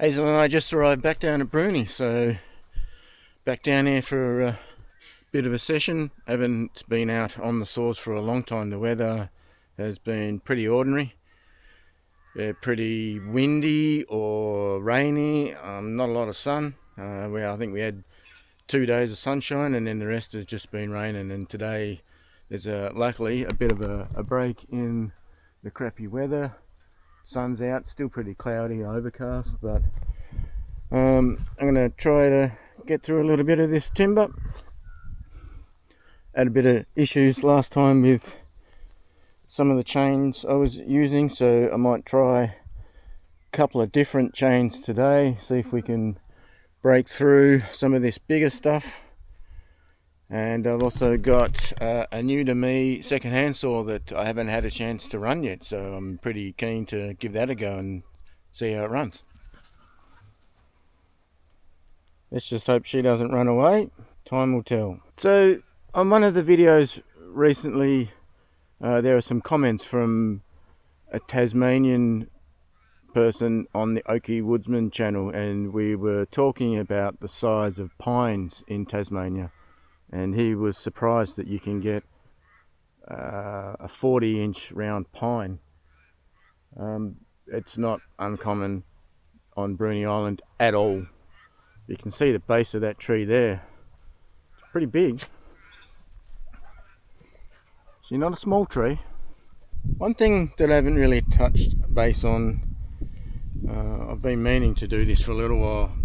Hazel and I just arrived back down at Bruni, so back down here for a bit of a session. Haven't been out on the saws for a long time. The weather has been pretty ordinary. Pretty windy or rainy, not a lot of sun. I think we had 2 days of sunshine and then the rest has just been raining, and today there's luckily a bit of a break in the crappy weather. Sun's out, still pretty cloudy, overcast, but I'm going to try to get through a little bit of this timber. Had a bit of issues last time with some of the chains I was using, so I might try a couple of different chains today, see if we can break through some of this bigger stuff. And I've also got a new to me second-hand saw that I haven't had a chance to run yet, so I'm pretty keen to give that a go and see how it runs. Let's just hope she doesn't run away. Time will tell. So on one of the videos recently, there are some comments from a Tasmanian person on the Oaky Woodsman channel, and we were talking about the size of pines in Tasmania. And he was surprised that you can get a 40-inch round pine. It's not uncommon on Bruni Island at all. You can see the base of that tree there. It's pretty big. See, not a small tree. One thing that I haven't really touched base on, I've been meaning to do this for a little while,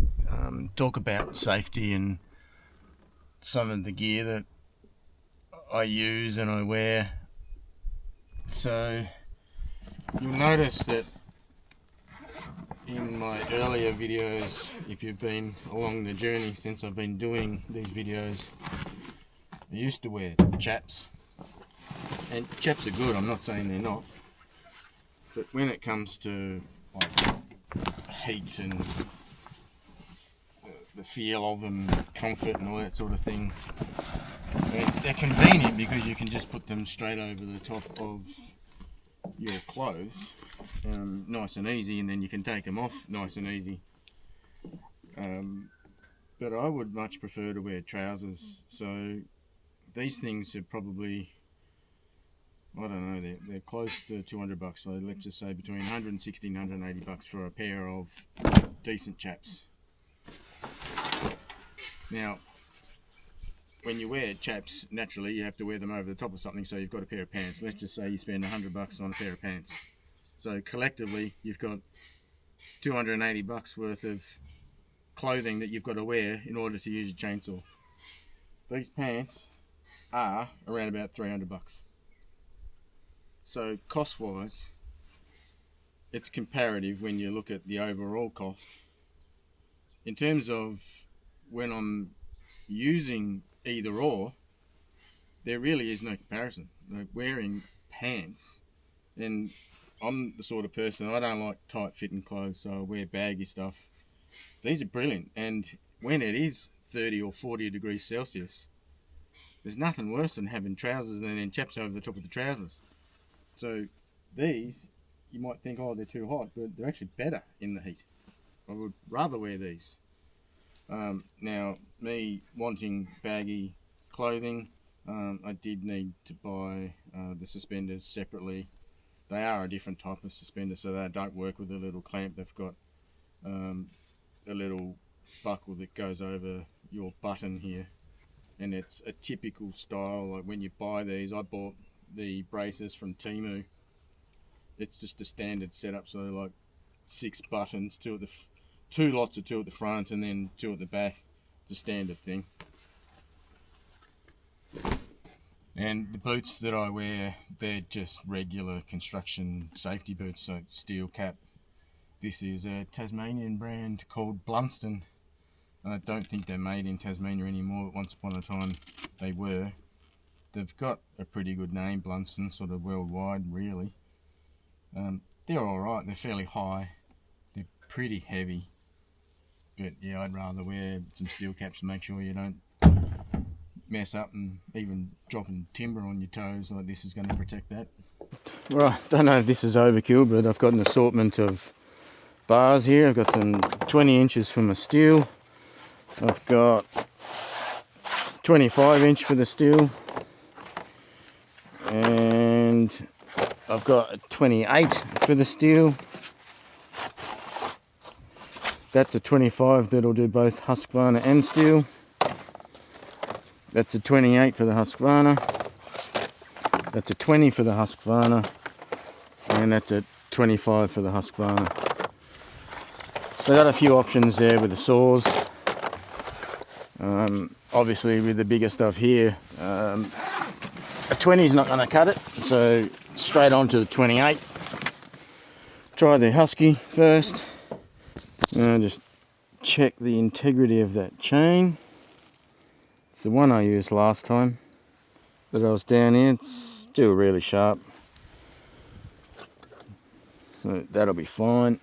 talk about safety and some of the gear that I use and I wear. So you'll notice that in my earlier videos, if you've been along the journey since I've been doing these videos, I used to wear chaps, and chaps are good, I'm not saying they're not, but when it comes to like heat and the feel of them, comfort and all that sort of thing, they're convenient because you can just put them straight over the top of your clothes, nice and easy, and then you can take them off nice and easy. But I would much prefer to wear trousers, so these things are probably, I don't know, they're close to $200, so let's just say between 160 and 180 bucks for a pair of decent chaps. Now, when you wear chaps, naturally you have to wear them over the top of something, so you've got a pair of pants. Let's just say you spend $100 on a pair of pants. So collectively, you've got 280 bucks worth of clothing that you've got to wear in order to use your chainsaw. These pants are around about 300 bucks. So cost-wise, it's comparative when you look at the overall cost. In terms of when I'm using either or, there really is no comparison. Like wearing pants, and I'm the sort of person, I don't like tight fitting clothes, so I wear baggy stuff. These are brilliant, and when it is 30 or 40 degrees Celsius, there's nothing worse than having trousers and then chaps over the top of the trousers. So these, you might think, oh, they're too hot, but they're actually better in the heat. I would rather wear these. Now, me wanting baggy clothing, I did need to buy the suspenders separately. They are a different type of suspender, so they don't work with a little clamp. They've got a little buckle that goes over your button here, and it's a typical style. Like when you buy these, I bought the braces from Temu. It's just a standard setup, so like 6 buttons, two lots of 2 at the front and then 2 at the back. It's a standard thing. And the boots that I wear, they're just regular construction safety boots, so steel cap. This is a Tasmanian brand called Blunston. I don't think they're made in Tasmania anymore, but once upon a time they were. They've got a pretty good name, Blunston, sort of worldwide really. They're alright, they're fairly high, they're pretty heavy. But yeah, I'd rather wear some steel caps to make sure you don't mess up and even dropping timber on your toes like this is going to protect that. Right, don't know if this is overkill, but I've got an assortment of bars here. I've got some 20 inches for my steel. I've got 25 inch for the steel. And I've got a 28 for the steel. That's a 25 that'll do both Husqvarna and steel. That's a 28 for the Husqvarna. That's a 20 for the Husqvarna. And that's a 25 for the Husqvarna. So I got a few options there with the saws. Obviously with the bigger stuff here, a 20 is not going to cut it. So straight on to the 28. Try the Husky first. Just check the integrity of that chain. It's the one I used last time that I was down here. It's still really sharp, so that'll be fine.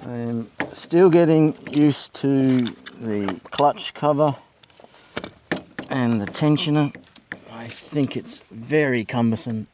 I'm still getting used to the clutch cover and the tensioner. I think it's very cumbersome.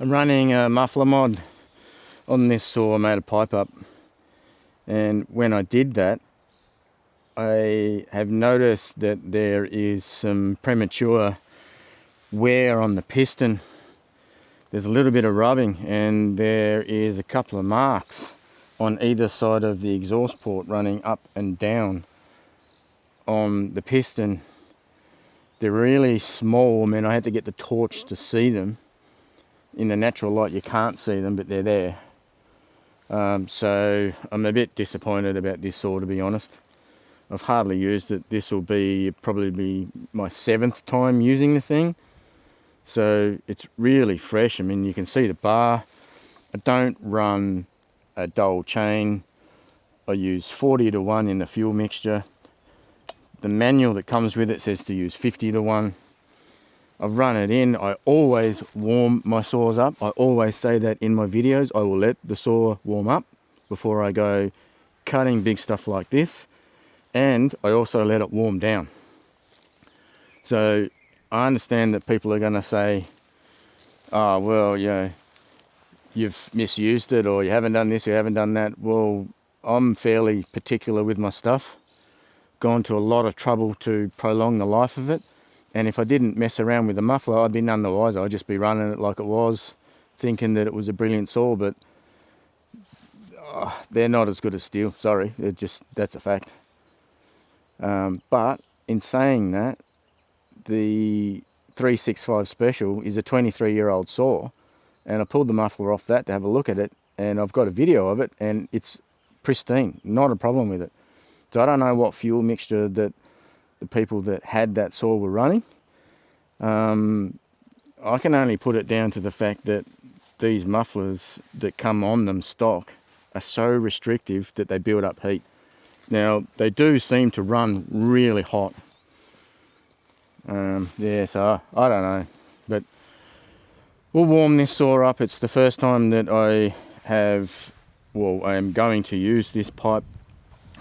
I'm running a muffler mod on this saw. I made a pipe up, and when I did that, I have noticed that there is some premature wear on the piston. There's a little bit of rubbing, and there is a couple of marks on either side of the exhaust port running up and down on the piston. They're really small. I mean, I had to get the torch to see them. In the natural light you can't see them, but they're there. So I'm a bit disappointed about this saw, to be honest. I've hardly used it. This will probably be my 7th time using the thing. So it's really fresh. I mean, you can see the bar. I don't run a dull chain. I use 40:1 in the fuel mixture. The manual that comes with it says to use 50:1. I've run it in. I always warm my saws up. I always say that in my videos. I will let the saw warm up before I go cutting big stuff like this. And I also let it warm down. So I understand that people are going to say, oh, well, you know, you've misused it, or you haven't done this, you haven't done that. Well, I'm fairly particular with my stuff. Gone to a lot of trouble to prolong the life of it. And if I didn't mess around with the muffler, I'd be none the wiser. I'd just be running it like it was, thinking that it was a brilliant saw, but they're not as good as steel. Sorry, that's a fact. But in saying that, the 365 Special is a 23-year-old saw, and I pulled the muffler off that to have a look at it, and I've got a video of it, and it's pristine, not a problem with it. So I don't know what fuel mixture that the people that had that saw were running. I can only put it down to the fact that these mufflers that come on them stock are so restrictive that they build up heat. Now, they do seem to run really hot. Yeah, so I don't know. But we'll warm this saw up. It's the first time that I am going to use this pipe.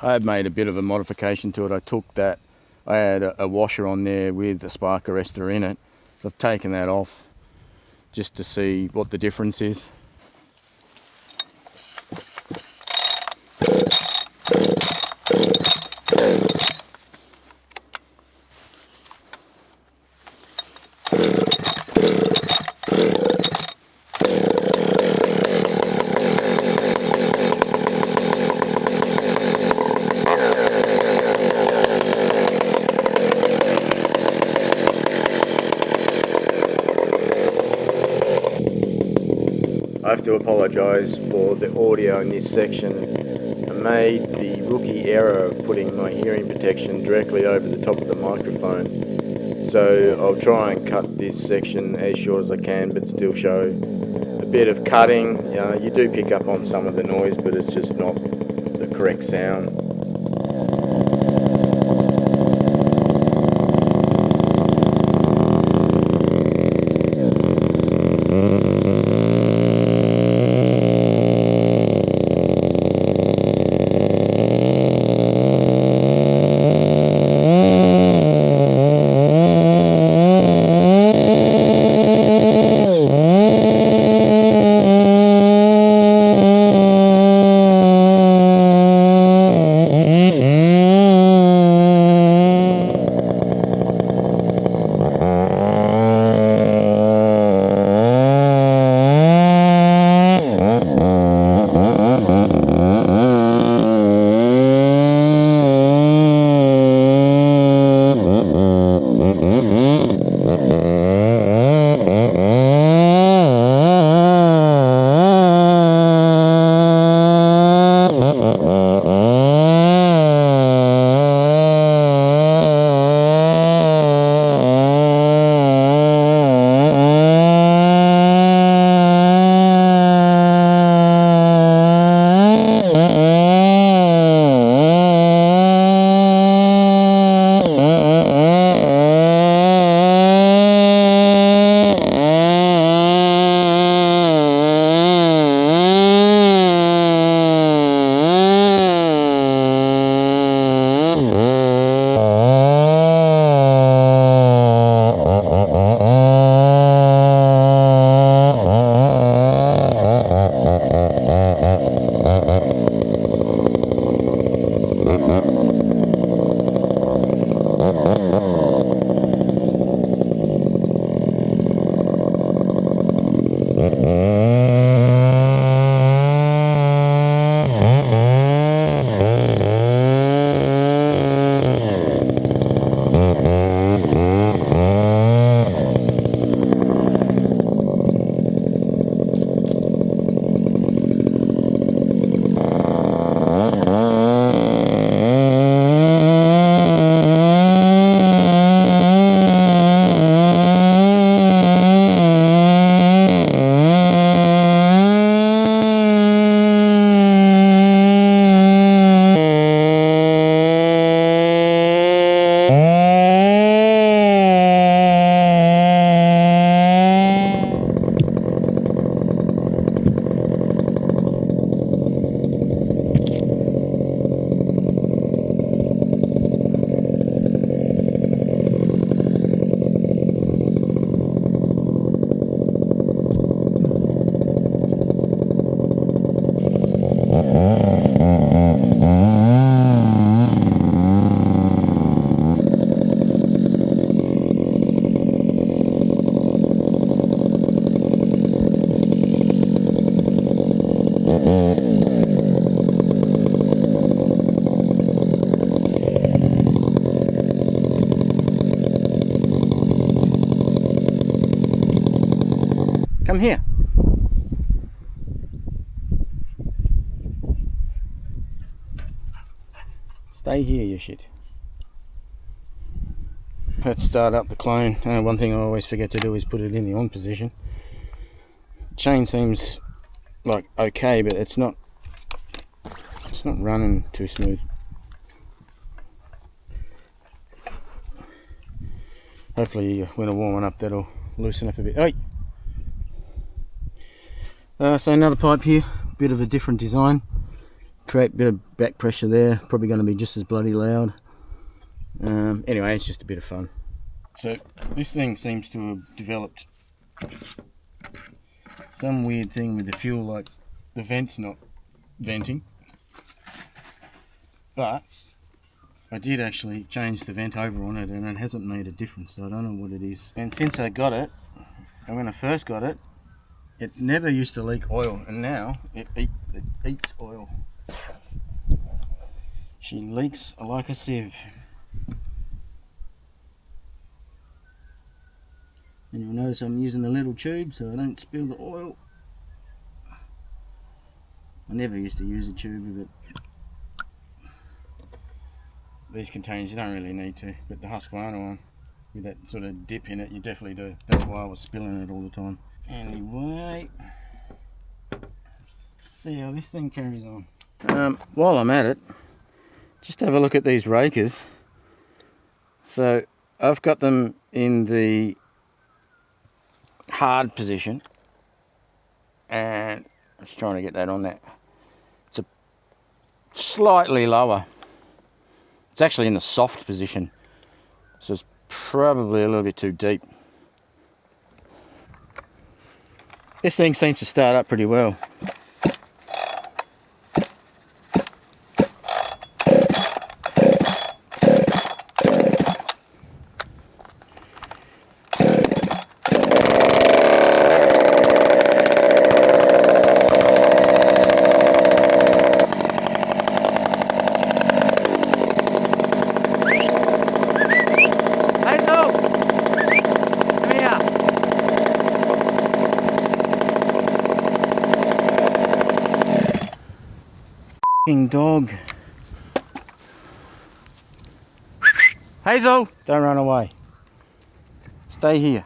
I have made a bit of a modification to it. I had a washer on there with a spark arrestor in it. So I've taken that off just to see what the difference is. I have to apologise for the audio in this section. I made the rookie error of putting my hearing protection directly over the top of the microphone. So I'll try and cut this section as short as I can, but still show a bit of cutting. You do pick up on some of the noise, but it's just not the correct sound. Come here. Stay here, you shit. Let's start up the clone. One thing I always forget to do is put it in the on position. Chain seems like okay, but it's not running too smooth. Hopefully when I warm it up that'll loosen up a bit. Hey! So another pipe here, bit of a different design. Create a bit of back pressure there, probably going to be just as bloody loud. Anyway, it's just a bit of fun. So this thing seems to have developed some weird thing with the fuel, like the vent's not venting. But I did actually change the vent over on it and it hasn't made a difference, so I don't know what it is. And since I got it, and when I first got it, it never used to leak oil, and now it eats oil. She leaks like a sieve. And you'll notice I'm using a little tube so I don't spill the oil. I never used to use a tube, but these containers you don't really need to, but the Husqvarna one with that sort of dip in it you definitely do. That's why I was spilling it all the time. Anyway, let's see how this thing carries on. While I'm at it, just have a look at these rakers. So I've got them in the hard position, and I'm just trying to get that on there. It's a slightly lower. It's actually in the soft position, so it's probably a little bit too deep. This thing seems to start up pretty well. Dog. Hazel, don't run away. Stay here.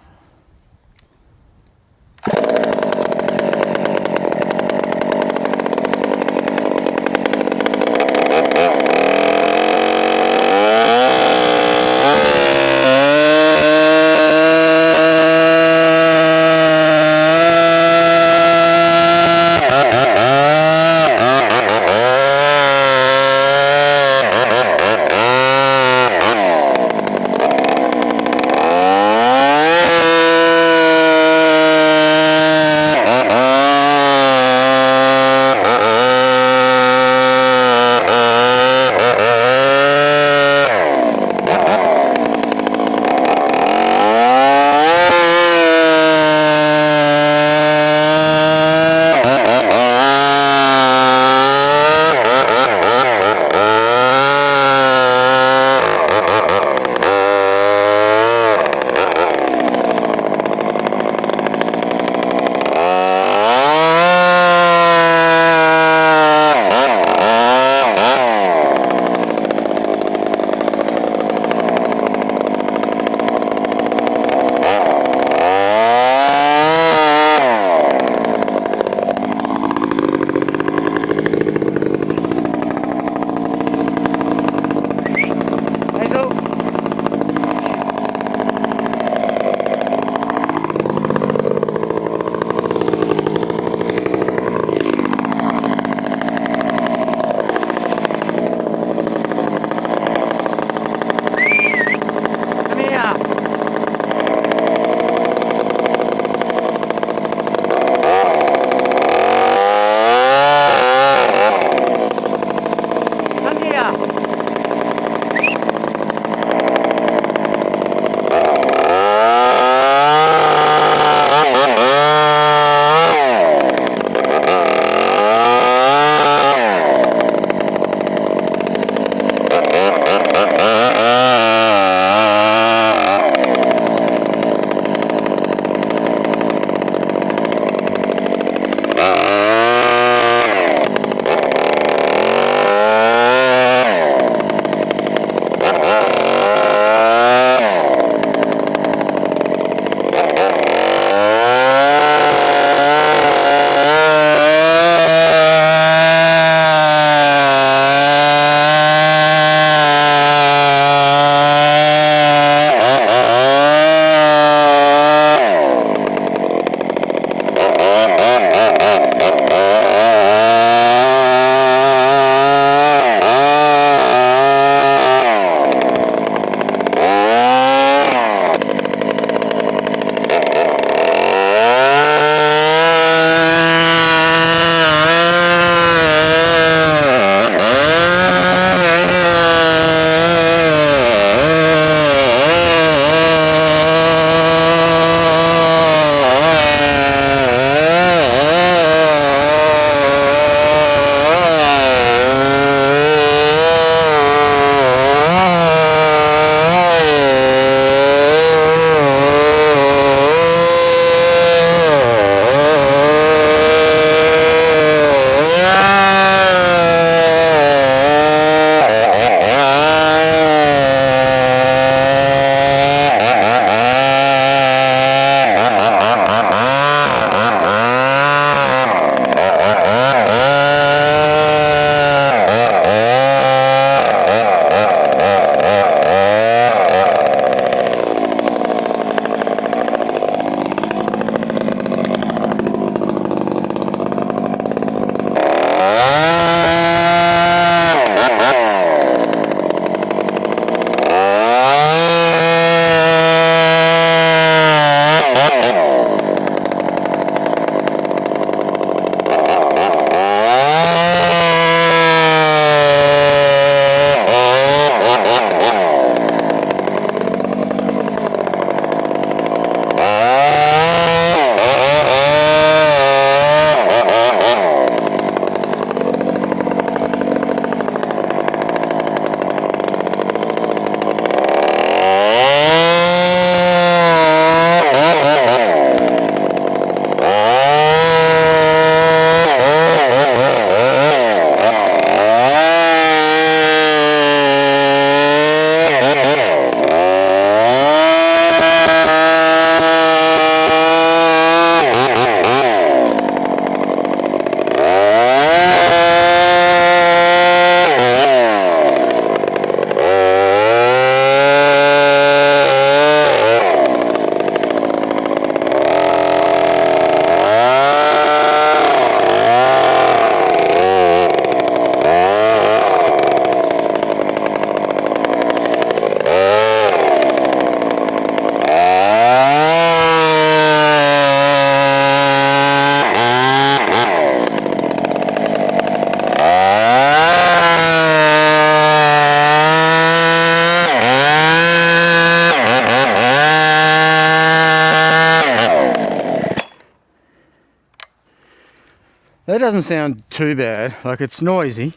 That doesn't sound too bad. Like, it's noisy,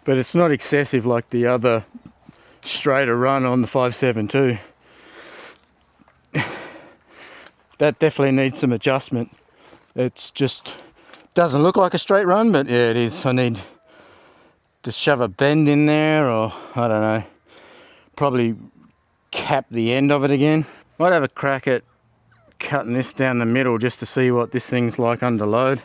but it's not excessive like the other straighter run on the 572. That definitely needs some adjustment. It's just doesn't look like a straight run, but yeah, it is. I need to shove a bend in there, or I don't know, probably cap the end of it again. Might have a crack at cutting this down the middle just to see what this thing's like under load.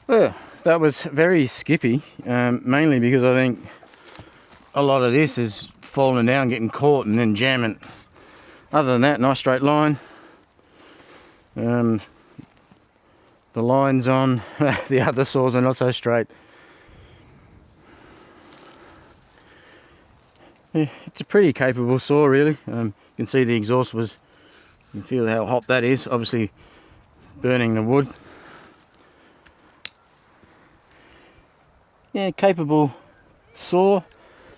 Well, that was very skippy, mainly because I think a lot of this is falling down, getting caught and then jamming. Other than that, nice straight line. The lines on the other saws are not so straight. Yeah, it's a pretty capable saw, really. You can see the exhaust was, you can feel how hot that is, obviously burning the wood. Yeah, capable saw,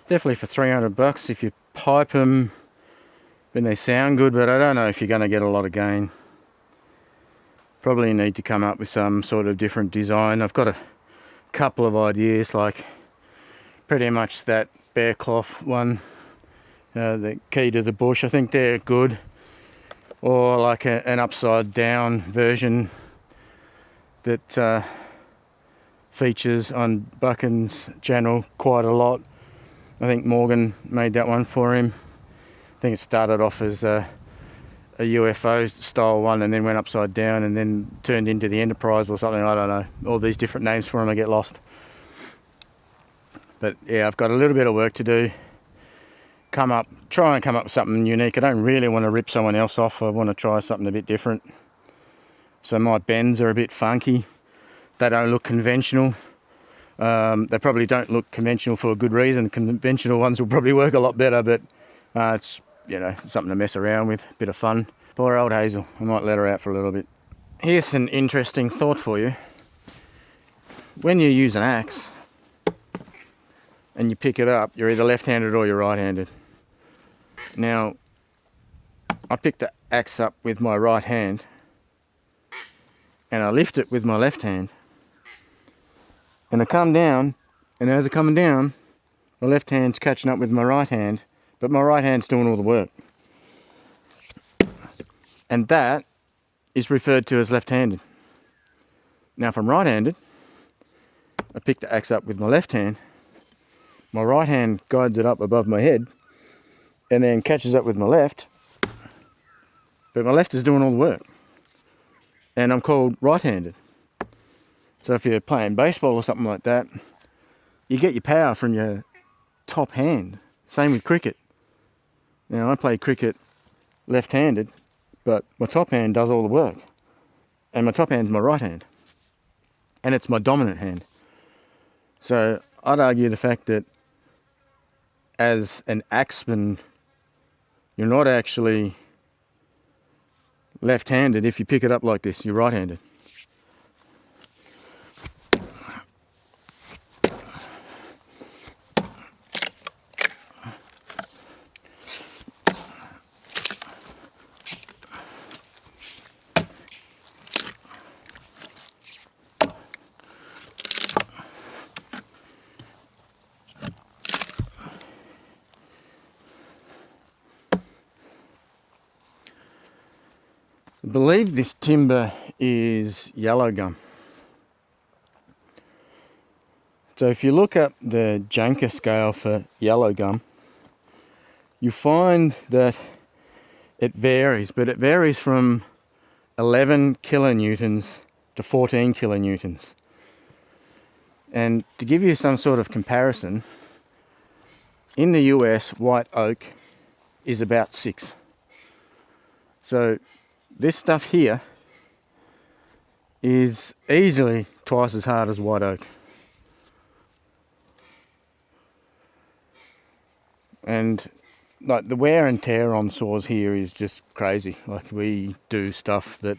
definitely for 300 bucks if you pipe them, then they sound good, but I don't know if you're going to get a lot of gain. Probably need to come up with some sort of different design. I've got a couple of ideas, like pretty much that bear cloth one, the key to the bush, I think they're good, or like an upside down version that features on Buchan's channel quite a lot. I think Morgan made that one for him. I think it started off as a UFO style one and then went upside down and then turned into the Enterprise or something, I don't know. All these different names for them, I get lost. But yeah, I've got a little bit of work to do. Try and come up with something unique. I don't really want to rip someone else off. I want to try something a bit different. So my bends are a bit funky. They don't look conventional. They probably don't look conventional for a good reason. Conventional ones will probably work a lot better, but it's, you know, something to mess around with, a bit of fun. Poor old Hazel, I might let her out for a little bit. Here's an interesting thought for you. When you use an axe and you pick it up, you're either left-handed or you're right-handed. Now, I picked the axe up with my right hand and I lift it with my left hand. And I come down, and as I come down, my left hand's catching up with my right hand, but my right hand's doing all the work. And that is referred to as left-handed. Now, if I'm right-handed, I pick the axe up with my left hand, my right hand guides it up above my head, and then catches up with my left, but my left is doing all the work. And I'm called right-handed. So if you're playing baseball or something like that, you get your power from your top hand. Same with cricket. Now, I play cricket left-handed, but my top hand does all the work. And my top hand's my right hand. And it's my dominant hand. So I'd argue the fact that as an axeman, you're not actually left-handed. If you pick it up like this, you're right-handed. I believe this timber is yellow gum. So if you look up the Janker scale for yellow gum, you find that it varies, but it varies from 11 kilonewtons to 14 kilonewtons. And to give you some sort of comparison, in the US, white oak is about 6. So this stuff here is easily twice as hard as white oak. And like the wear and tear on saws here is just crazy. Like we do stuff that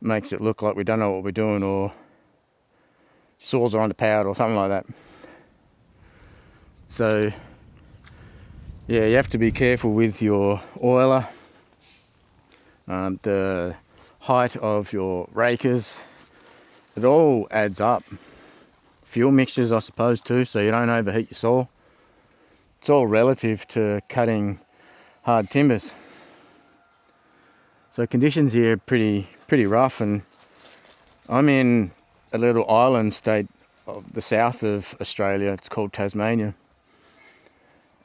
makes it look like we don't know what we're doing, or saws are underpowered or something like that. So yeah, you have to be careful with your oiler, the height of your rakers. It all adds up. Fuel mixtures, I suppose, too, so you don't overheat your saw. It's all relative to cutting hard timbers. So conditions here are pretty rough, and I'm in a little island state of the south of Australia. It's called Tasmania.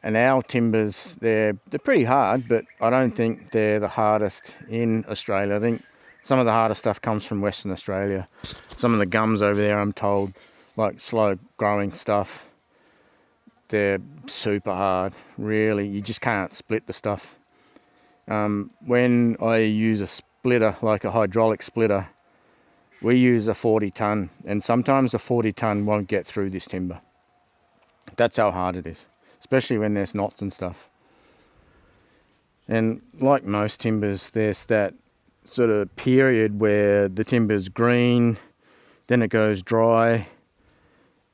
And our timbers, they're pretty hard, but I don't think they're the hardest in Australia. I think Some of the harder stuff comes from Western Australia. Some of the gums over there, I'm told, like slow growing stuff, they're super hard. Really, you just can't split the stuff. When I use a splitter, like a hydraulic splitter, we use a 40 ton, and sometimes a 40 ton won't get through this timber. That's how hard it is, especially when there's knots and stuff. And like most timbers, there's that sort of period where the timber's green, then it goes dry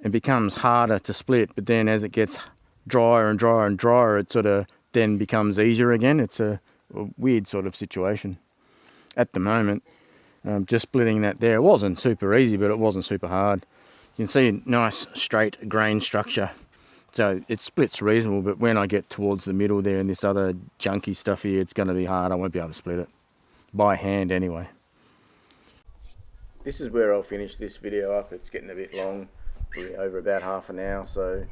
and becomes harder to split, but then as it gets drier and drier and drier, it sort of then becomes easier again. It's a weird sort of situation. At the moment, just splitting that there, it wasn't super easy, but it wasn't super hard. You can see a nice straight grain structure, so it splits reasonable, but when I get towards the middle there and this other junky stuff here, it's going to be hard. I won't be able to split it by hand anyway. This is where I'll finish this video up. It's getting a bit long, we're over about half an hour, so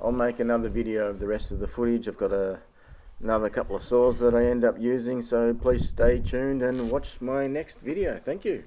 I'll make another video of the rest of the footage. I've got another couple of saws that I end up using, so please stay tuned and watch my next video. Thank you.